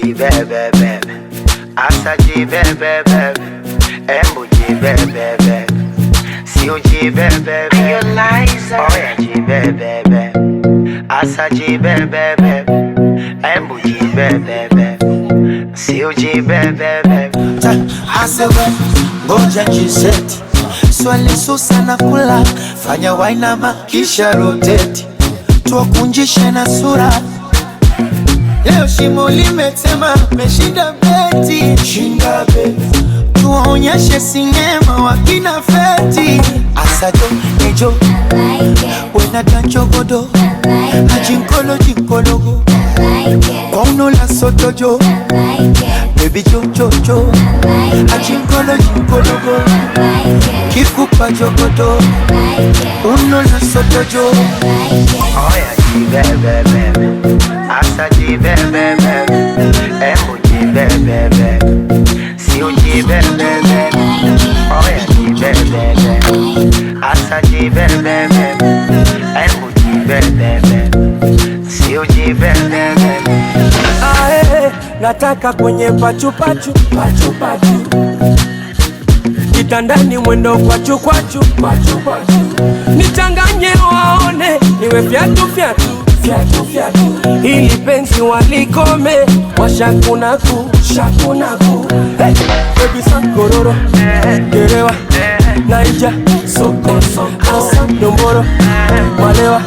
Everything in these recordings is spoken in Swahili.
jibebebe, asa jibebebe, embu jibebebe, sio jibebebe, oya jibebebe, asa jibebebe, embu jibebebe, sio jibebebe. Asewe, ngoja jiseti, swali susa na kula, fanya wainama kisha roteti, tuwakunjishe na sura. Leo shimo limetema, meshinda beti, shinda beti, tuwaonyeshe sinema wakina feti. Asajo, nejo, wena danchogodo, ajinkolo jinkologo, kono la sotojo, baby jo, ajinkolo jinkologo, kikupa jogodo, uno la sotojo. Oya jibebebe, asa jibebebe, embu jibebebe, sio jibebebe, oya jibebebe, asa jibebebe, embu jibebebe, sio jibebebe. Ae, nataka kwenye pachu-pachu, pachu-pachu, kitandani mwendo kwachu-kwachu, pachu-pachu, nichanganye waone, niwe fyatu-fyatu, fyatu-fyatu, ili penzi walikome, washakunaku, shakunaku. Hey, baby sankororo, gerewa, naija, soko, asa, nomboro, malewa,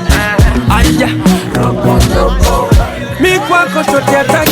aija, roko, mi kwako chote ataki.